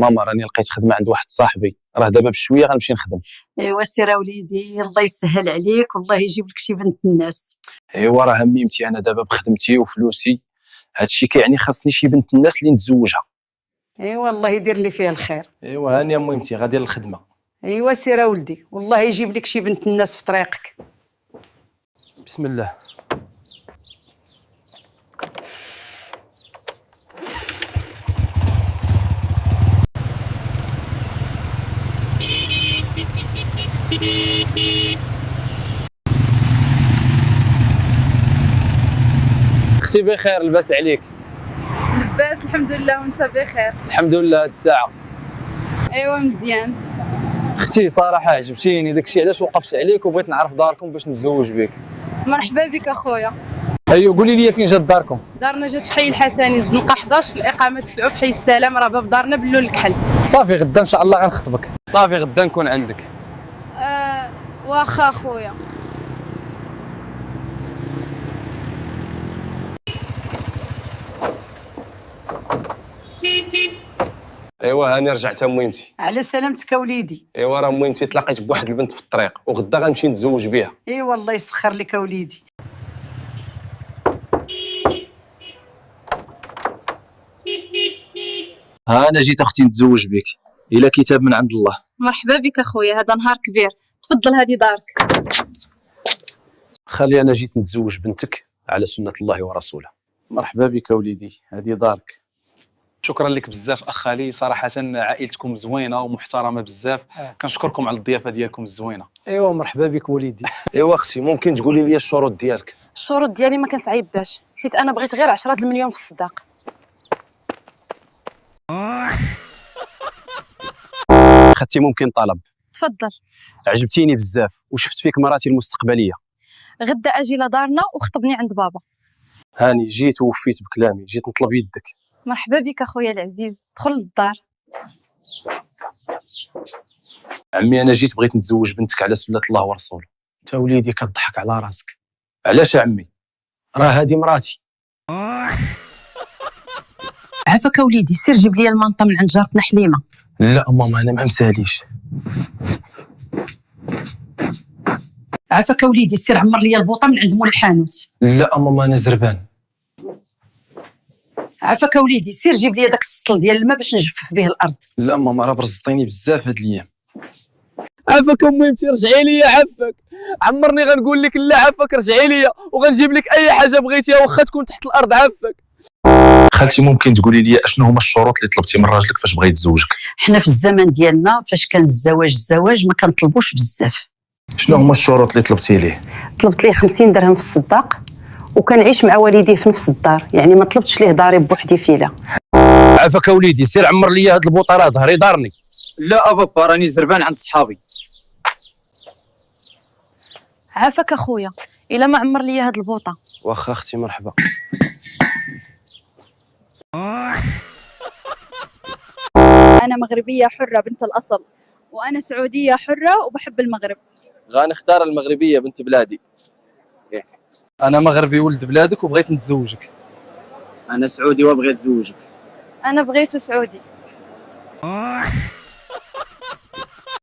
ماما راني لقيت خدمه عند واحد صاحبي، راه دابا بشويه غنمشي نخدم. ايوا سير وليدي، الله يسهل عليك والله يجيب لك شي بنت الناس. ايوا راه هميمتي انا دابا بخدمتي وفلوسي، هادشي كيعني خاصني شي بنت الناس اللي نتزوجها. ايوا الله يدير لي فيها الخير. ايوا هاني مهمتي غادي للخدمه. ايوا سير ولدي، والله يجيب لك شي بنت الناس في طريقك. بسم الله. اختي بخير، لباس عليك؟ لباس الحمد لله، وانت بخير؟ الحمد لله. هاد الساعه ايوا مزيان. اختي صراحه عجبتيني داكشي علاش وقفت عليك وبغيت نعرف داركم باش نتزوج بك. مرحبا بك اخويا. ايوا قولي لي فين جات داركم؟ دارنا جات في حي الحسني الزنقه 11 في الاقامه 9 في حي السلام، راه باب دارنا بلول الكحل. صافي غدا ان شاء الله غنخطبك. صافي غدا نكون عندك. واخا اخويا. ايوا هاني رجعت مهمتي. على سلامتك وليدي. ايوا راه مهمتي تلاقيت بواحد البنت في الطريق وغدا غنمشي نتزوج بها. ايوا الله يسخر لك وليدي. ها انا جيت اختي نتزوج بك، الا كتاب من عند الله. مرحبا بك اخويا، هذا نهار كبير، تفضل هذه دارك. خلي انا جيت نتزوج بنتك على سنه الله ورسوله. مرحبا بك وليدي، هذه دارك. شكرا لك بزاف اخ علي، صراحه عائلتكم زوينه ومحترمه بزاف، كنشكركم على الضيافه ديالكم الزوينه. ايوا مرحبا بك وليدي. ايوا اختي ممكن تقولي لي الشروط ديالك؟ الشروط ديالي ما كنصعيبهاش، حيت انا بغيت غير 10 المليون في الصداق. اختي ممكن طلب؟ تفضل. عجبتيني بزاف وشفت فيك مراتي المستقبليه. غدا اجي لدارنا وخطبني عند بابا. هاني جيت ووفيت بكلامي، جيت نطلب يدك. مرحبا بك اخويا العزيز، دخل للدار. عمي انا جيت بغيت نتزوج بنتك على سنه الله ورسوله. انت وليدي كتضحك على راسك. علاش يا عمي؟ راه هذه مراتي. عافاك وليدي، سير جيب لي المنطه من عند جارتنا حليمه. لا ماما انا ما مساليش. عافاك وليدي، سير عمر لي البوطه من عند مول الحانوت. لا ماما انا زربان. عافاك وليدي، سير جيب لي داك السطل ديال الماء باش نجفف به الارض. لا ماما راه برزطيني بزاف هاد الايام. عافاك مهمتي، رجعي لي عافاك، عمرني غنقول لك لا عافاك رجعي لي وغنجيب لك اي حاجه بغيتيها واخا تكون تحت الارض. عافاك. خالتي ممكن تقولي لي اشنو هما الشروط اللي طلبتي من راجلك فاش بغى يتزوجك؟ حنا في الزمن ديالنا فاش كان الزواج ما كنطلبوش بزاف. شنو هما الشروط اللي طلبتي ليه؟ طلبت ليه 50 درهم في الصداق وكنعيش مع والديه في نفس الدار، يعني ما طلبتش ليه داري بوحدي فيلا. عافاك وليدي، سير عمر لي هاد البوطه راه ظهري دارني. لا بابا راني زربان عند صحابي. عافاك اخويا، الا ما عمر لي هاد البوطه. واخا اختي مرحبا. أنا مغربية حرة بنت الأصل، وأنا سعودية حرة وبحب المغرب. غنختار المغربيه بنت بلادي. انا مغربي ولد بلادك وبغيت نتزوجك. انا سعودي وابغي اتزوجك. انا بغيته سعودي.